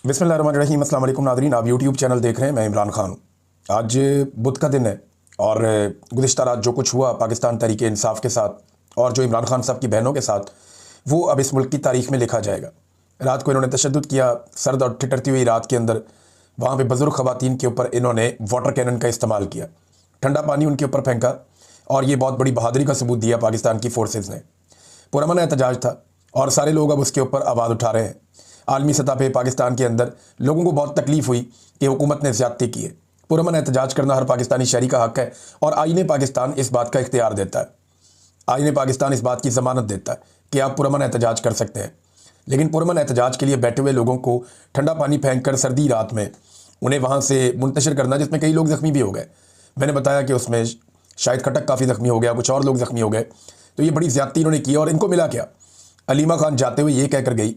बिस्मिल्लाहिर्रहमानिर्रहीम। अस्सलाम वालेकुम नाज़रीन, आप यूट्यूब चैनल देख रहे हैं। मैं इमरान खान। आज बुध का दिन है और गुज़िश्ता रात जो कुछ हुआ पाकिस्तान तहरीक इंसाफ के साथ और जो इमरान खान साहब की बहनों के साथ, वो अब इस मुल्क की तारीख़ में लिखा जाएगा। रात को इन्होंने तशद्दुद किया, सर्द और ठिठरती हुई रात के अंदर वहाँ पे बुज़ुर्ग ख़वातीन के ऊपर इन्होंने वाटर कैनन का इस्तेमाल किया, ठंडा पानी उनके ऊपर फेंका और ये बहुत बड़ी बहादुरी का सबूत दिया पाकिस्तान की फ़ोर्सेज़ ने। पुरअमन एहतजाज था और सारे लोग अब उसके ऊपर आवाज़ उठा रहे हैं। आलमी सतह पे पाकिस्तान के अंदर लोगों को बहुत तकलीफ़ हुई कि हुकूमत ने ज़्यादती की है। पुरअमन एहतजाज करना हर पाकिस्तानी शहरी का हक़ है और आईन पाकिस्तान इस बात का इख्तियार देता है। आईन पाकिस्तान इस बात की ज़मानत देता है कि आप पुरअमन एहतजाज कर सकते हैं। लेकिन पुरअमन एहतजाज के लिए बैठे हुए लोगों को ठंडा पानी फेंक कर सर्दी रात में उन्हें वहाँ से मुंतशिर करना, जिसमें कई लोग ज़ख्मी भी हो गए। मैंने बताया कि उसमें शाहिद खटक काफ़ी ज़ख्मी हो गया, कुछ और लोग ज़ख्मी हो गए। तो ये बड़ी ज़्यादती इन्होंने की और इनको मिला क्या? अलीमा खान जाते हुए ये कहकर गई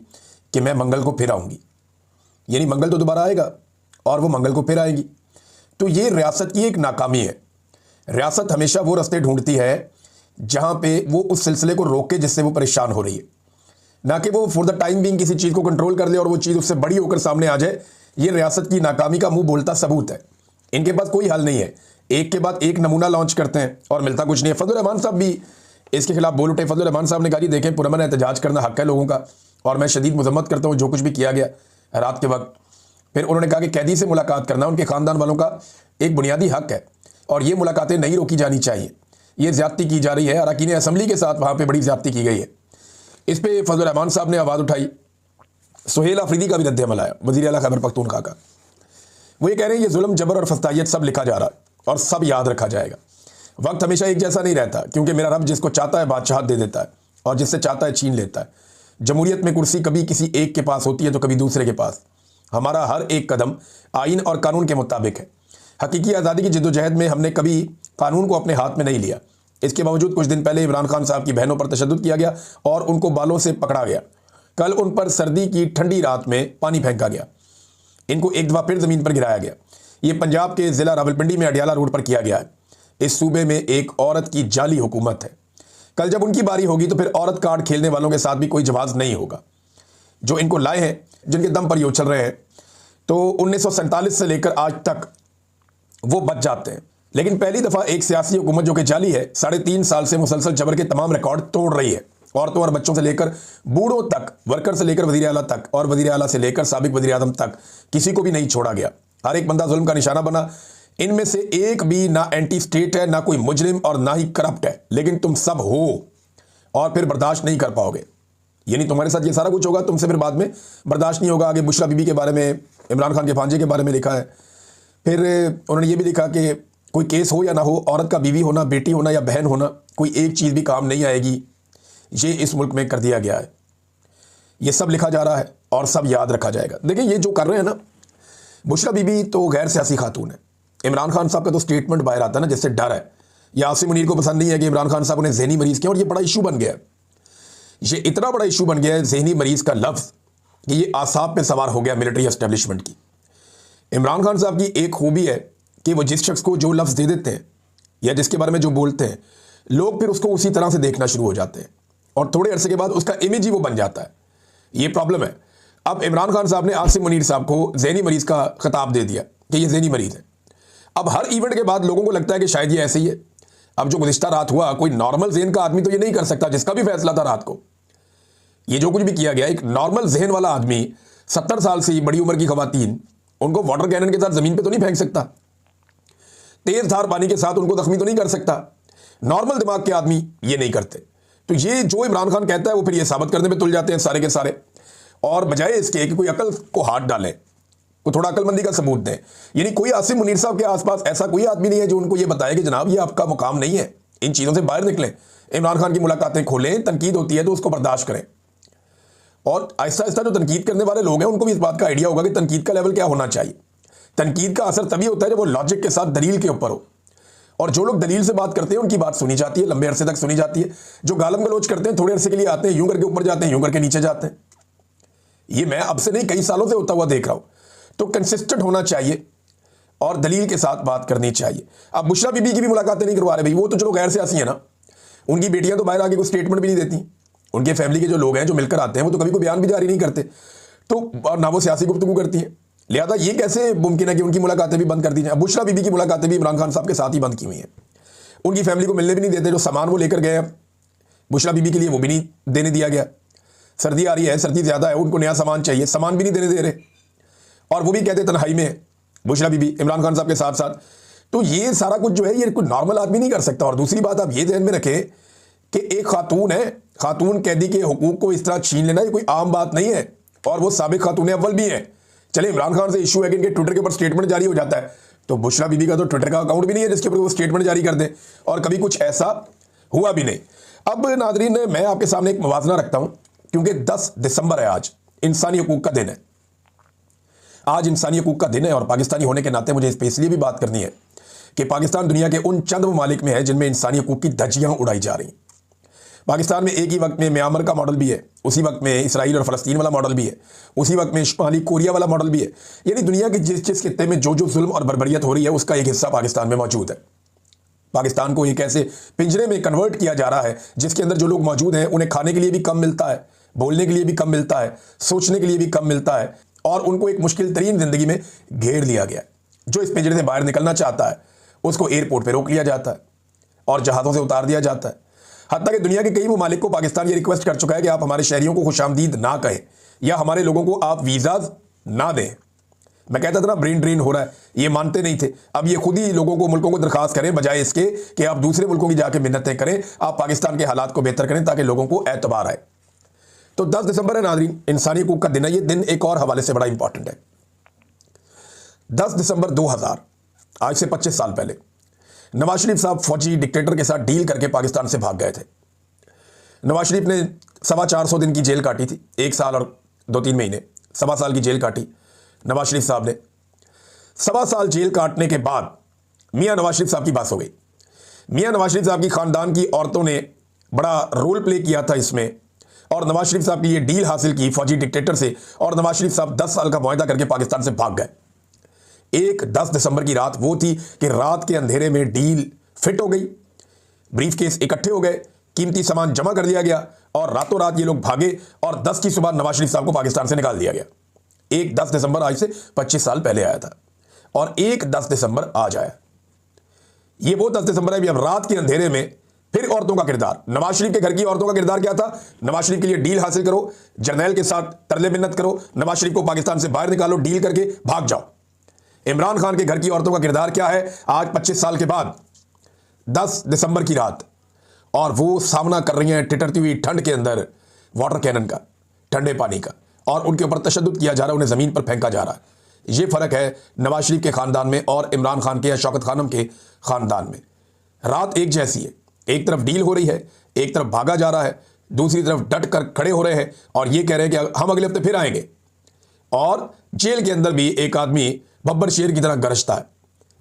कि मैं मंगल को फिर आऊँगी, यानी मंगल तो दोबारा आएगा और वो मंगल को फिर आएगी। तो ये रियासत की एक नाकामी है। रियासत हमेशा वो रास्ते ढूंढती है जहाँ पे वो उस सिलसिले को रोके जिससे वो परेशान हो रही है, ना कि वो फॉर द टाइम बीइंग किसी चीज़ को कंट्रोल कर ले और वो चीज़ उससे बड़ी होकर सामने आ जाए। ये रियासत की नाकामी का मुंह बोलता सबूत है। इनके पास कोई हल नहीं है, एक के बाद एक नमूना लॉन्च करते हैं और मिलता कुछ नहीं है। फजल रहमान साहब भी इसके खिलाफ बोल उठे। फजल रहमान साहब ने कहा, देखें पुरअमन एहतजाज करना हक़ है लोगों का और मैं शदीद मजम्मत करता हूँ जो कुछ भी किया गया रात के वक्त। फिर उन्होंने कहा कि कैदी से मुलाकात करना उनके ख़ानदान वालों का एक बुनियादी हक़ है और ये मुलाकातें नहीं रोकी जानी चाहिए। ये ज़्यादती की जा रही है, अरकान असम्बली के साथ वहाँ पर बड़ी ज़्यादती की गई है। इस पर फजल रहमान साहब ने आवाज़ उठाई। सुहेल अफरीदी का भी रद्द-ए-अमल आया, वज़ीर आला खैबर पख्तूनख्वा का। वो ये कह रहे हैं ये जुल्म, जबर और फस्तायत सब लिखा जा रहा है और सब याद रखा जाएगा। वक्त हमेशा एक जैसा नहीं रहता, क्योंकि मेरा रब जिसको चाहता है बादशाहत दे देता है और जिससे चाहता है छीन लेता है। जमहूरियत में कुर्सी कभी किसी एक के पास होती है तो कभी दूसरे के पास। हमारा हर एक कदम आइन और कानून के मुताबिक है। हकीकी आज़ादी की जद्दोजहद में हमने कभी कानून को अपने हाथ में नहीं लिया। इसके बावजूद कुछ दिन पहले इमरान खान साहब की बहनों पर तशद्दुद किया गया और उनको बालों से पकड़ा गया। कल उन पर सर्दी की ठंडी रात में पानी फेंका गया। इनको एक दफ़ा फिर ज़मीन पर गिराया गया। ये पंजाब के ज़िला रावलपिंडी में अडियाला रोड पर किया गया है। इस सूबे में एक औरत की जाली हुकूमत है। कल जब उनकी बारी होगी तो फिर औरत कार्ड खेलने वालों के साथ भी कोई जवाब नहीं होगा। जो इनको लाए हैं, जिनके दम पर ये उछल रहे हैं, तो 1947 से लेकर आज तक वो बच जाते हैं। लेकिन पहली दफ़ा एक सियासी हुकूमत जो कि जाली है, 3.5 साल से मुसलसल जबर के तमाम रिकॉर्ड तोड़ रही है। औरतों और बच्चों से लेकर बूढ़ों तक, वर्कर से लेकर वज़ीर आला तक और वज़ीर आला से लेकर साबिक वज़ीर आज़म तक, किसी को भी नहीं छोड़ा गया। हर एक बंदा जुल्म का निशाना बना। इनमें से एक भी ना एंटी स्टेट है, ना कोई मुजरिम और ना ही करप्ट है, लेकिन तुम सब हो और फिर बर्दाश्त नहीं कर पाओगे। यानी तुम्हारे साथ ये सारा कुछ होगा, तुमसे फिर बाद में बर्दाश्त नहीं होगा। आगे बुशरा बीबी के बारे में, इमरान खान के भांजे के बारे में लिखा है। फिर उन्होंने ये भी लिखा कि कोई केस हो या ना हो, औरत का बीवी होना, बेटी होना या बहन होना, कोई एक चीज़ भी काम नहीं आएगी। ये इस मुल्क में कर दिया गया है। ये सब लिखा जा रहा है और सब याद रखा जाएगा। देखिए ये जो कर रहे हैं ना, बुशरा बीबी तो गैर सियासी खातून है। इमरान खान साहब का तो स्टेटमेंट बाहर आता है ना, जिससे डर है। या आसिम मुनीर को पसंद नहीं है कि इमरान खान साहब ने ज़हनी मरीज़ किया और ये बड़ा इशू बन गया है। ये इतना बड़ा इशू बन गया है ज़हनी मरीज़ का लफ्ज़ कि ये आसाब पे सवार हो गया मिलिट्री एस्टेब्लिशमेंट की। इमरान खान साहब की एक खूबी है कि वो जिस शख्स को जो लफ्ज़ दे देते हैं या जिसके बारे में जो बोलते हैं, लोग फिर उसको उसी तरह से देखना शुरू हो जाते हैं और थोड़े अरसे के बाद उसका इमेज ही वो बन जाता है। ये प्रॉब्लम है। अब इमरान खान साहब ने आसिम मुनीर साहब को ज़हनी मरीज़ का खिताब दे दिया कि ये ज़हनी मरीज़ है। अब हर इवेंट के बाद लोगों को लगता है कि शायद ये ऐसे ही है। अब जो गुज़िश्ता रात हुआ, कोई नॉर्मल ज़हन का आदमी तो ये नहीं कर सकता, जिसका भी फैसला था रात को। ये जो कुछ भी किया गया, एक नॉर्मल जहन वाला आदमी 70 साल से बड़ी उम्र की खवातीन, उनको वाटर कैनन के साथ ज़मीन पे तो नहीं फेंक सकता, तेज़ धार पानी के साथ उनको ज़ख्मी तो नहीं कर सकता। नॉर्मल दिमाग के आदमी ये नहीं करते। तो ये जो इमरान खान कहता है वो फिर ये साबित करने में तुल जाते हैं सारे के सारे। और बजाय इसके कि कोई अकल को हाथ डालें, वो थोड़ा अकलमंदी का सबूत दें। यानी कोई आसिम मुनीर साहब के आसपास ऐसा कोई आदमी नहीं है जो उनको ये बताए कि जनाब ये आपका मुकाम नहीं है, इन चीज़ों से बाहर निकलें, इमरान खान की मुलाकातें खोलें। तनकीद होती है तो उसको बर्दाश्त करें। और आहिस्ता आहिस्ता जो तनकीद करने वाले लोग हैं उनको भी इस बात का आइडिया होगा कि तनकीद का लेवल क्या होना चाहिए। तनकीद का असर तभी होता है जब वो लॉजिक के साथ दलील के ऊपर हो, और जो लोग दलील से बात करते हैं उनकी बात सुनी जाती है, लंबे अरसे तक सुनी जाती है। जो गालम गलोच करते हैं थोड़े अरसे के लिए आते हैं, यूं करके ऊपर जाते हैं, यूं करके नीचे जाते हैं। ये मैं अब से नहीं, कई सालों से होता हुआ देख रहा हूं। तो कंसिस्टेंट होना चाहिए और दलील के साथ बात करनी चाहिए। अब बुशरा बीबी की भी मुलाकातें नहीं करवा रहे भाई, वो तो चलो गैर सियासी है ना, उनकी बेटियां तो बाहर आके कोई स्टेटमेंट भी नहीं देती। उनके फैमिली के जो लोग हैं जो मिलकर आते हैं वो तो कभी कोई बयान भी जारी नहीं करते। तो ना वो सियासी गुफ्तगू करती हैं। लिहाजा ये कैसे मुमकिन है कि उनकी मुलाकातें भी बंद कर दी जाएं। बुशरा बीबी की मुलाकातें भी इमरान खान साहब के साथ ही बंद की हुई हैं। उनकी फैमिली को मिलने भी नहीं देते। जो सामान वो लेकर गए हैं बुशरा बीबी के लिए वो भी नहीं देने दिया गया। सर्दी आ रही है, सर्दी ज़्यादा है, उनको नया सामान चाहिए, सामान भी नहीं देने दे रहे, और वो भी कहते तन्हाई में बुशरा बीबी इमरान खान साहब के साथ साथ। तो ये सारा कुछ जो है ये कोई नॉर्मल आदमी नहीं कर सकता। और दूसरी बात आप ये ध्यान में रखें कि एक खातून है, खातून कैदी के हुकूक को इस तरह छीन लेना ये कोई आम बात नहीं है। और वो साबिक खातून अव्वल भी है। चले इमरान खान से इशू है कि इनके ट्विटर के ऊपर स्टेटमेंट जारी हो जाता है, तो बुशरा बीबी का तो ट्विटर का अकाउंट भी नहीं है जिसके ऊपर वो स्टेटमेंट जारी कर दे, और कभी कुछ ऐसा हुआ भी नहीं। अब नादरीन मैं आपके सामने एक मुवाजना रखता हूं, क्योंकि 10 दिसंबर है, आज इंसानी हकूक का दिन है। आज इंसानी हकूक का दिन है, और पाकिस्तानी होने के नाते मुझे इसलिए भी बात करनी है कि पाकिस्तान दुनिया के उन चंद ममालिक में है जिनमें इंसानी हकूक की धज्जियां उड़ाई जा रही। पाकिस्तान में एक ही वक्त में म्यांमार का मॉडल भी है, उसी वक्त में इसराइल और फ़लस्तीन वाला मॉडल भी है, उसी वक्त में शुमाली कोरिया वाला मॉडल भी है। यानी दुनिया के जिस खित्ते में जो जुल्म और बर्बरियत हो रही है उसका एक हिस्सा पाकिस्तान में मौजूद है। पाकिस्तान को एक ऐसे पिंजरे में कन्वर्ट किया जा रहा है जिसके अंदर जो लोग मौजूद हैं उन्हें खाने के लिए भी कम मिलता है, बोलने के लिए भी कम मिलता है, सोचने के लिए भी कम मिलता है, और उनको एक मुश्किल तरीन जिंदगी में घेर लिया गया। जो इस पिंजरे से बाहर निकलना चाहता है उसको एयरपोर्ट पर रोक लिया जाता है और जहाज़ों से उतार दिया जाता है। हत्ता कि दुनिया के कई ममालिक को पाकिस्तान ये रिक्वेस्ट कर चुका है कि आप हमारे शहरियों को खुशामदीद ना कहें, या हमारे लोगों को आप वीज़ाज ना दें। मैं कहता था ना ब्रेन ड्रेन हो रहा है, ये मानते नहीं थे। अब ये खुद ही लोगों को, मुल्कों को दरखास्त करें, बजाय इसके कि आप दूसरे मुल्कों की जाके मिन्नतें करें। आप पाकिस्तान के हालात को बेहतर करें ताकि लोगों को एतबार आए। तो 10 दिसंबर है नाज़रीन, इंसानी हकूक का दिन है। ये दिन एक और हवाले से बड़ा इंपॉर्टेंट है। 10 दिसंबर 2000, आज से 25 साल पहले, नवाज शरीफ साहब फौजी डिक्टेटर के साथ डील करके पाकिस्तान से भाग गए थे। नवाज शरीफ ने 425 दिन की जेल काटी थी, 1 साल और 2-3 महीने, 1.25 साल की जेल काटी नवाज शरीफ साहब ने। 1.25 साल जेल काटने के बाद मियां नवाज शरीफ साहब की बात हो गई। मियां नवाज शरीफ साहब की खानदान की औरतों ने बड़ा रोल प्ले किया था इसमें, और नवाज शरीफ साहब की ये डील हासिल की फौजी डिक्टेटर से, और नवाज शरीफ साहब 10 साल का मुआहदा करके पाकिस्तान से भाग गए। एक 10 दिसंबर की रात वो थी कि रात के अंधेरे में डील फिट हो गई, ब्रीफ केस इकट्ठे हो गए, कीमती सामान जमा कर दिया गया, और रातों रात ये लोग भागे, और 10 की सुबह नवाज शरीफ साहब को पाकिस्तान से निकाल दिया गया। एक 10 दिसंबर आज से 25 साल पहले आया था, और एक 10 दिसंबर आज आया। ये वो 10 दिसंबर है भी। अब रात के अंधेरे में फिर औरतों का किरदार, नवाज शरीफ के घर की औरतों का किरदार क्या था? नवाज शरीफ के लिए डील हासिल करो, जर्नैल के साथ तरले मिन्नत करो, नवाज शरीफ को पाकिस्तान से बाहर निकालो, डील करके भाग जाओ। इमरान खान के घर की औरतों का किरदार क्या है आज 25 साल के बाद, 10 दिसंबर की रात, और वो सामना कर रही हैं टिटरती हुई ठंड के अंदर वाटर कैनन का, ठंडे पानी का, और उनके ऊपर तशद्दुद किया जा रहा है, उन्हें ज़मीन पर फेंका जा रहा है। ये फ़र्क है नवाज शरीफ के ख़ानदान में और इमरान खान के या शौकत खानम के ख़ानदान में। रात एक जैसी है, एक तरफ डील हो रही है, एक तरफ भागा जा रहा है, दूसरी तरफ डट कर खड़े हो रहे हैं और ये कह रहे हैं कि हम अगले हफ्ते फिर आएंगे। और जेल के अंदर भी एक आदमी बब्बर शेर की तरह गरजता है,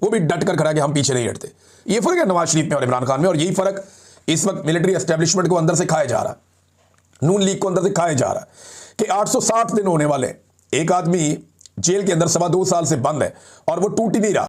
वो भी डट कर खड़ा है कि हम पीछे नहीं हटते। ये फ़र्क है नवाज शरीफ में और इमरान खान में, और यही फ़र्क इस वक्त मिलिट्री एस्टेब्लिशमेंट को अंदर से खाया जा रहा है, नून लीग को अंदर से खाया जा रहा है कि 860 दिन होने वाले, एक आदमी जेल के अंदर 2.25 साल से बंद है और वो टूट ही नहीं रहा।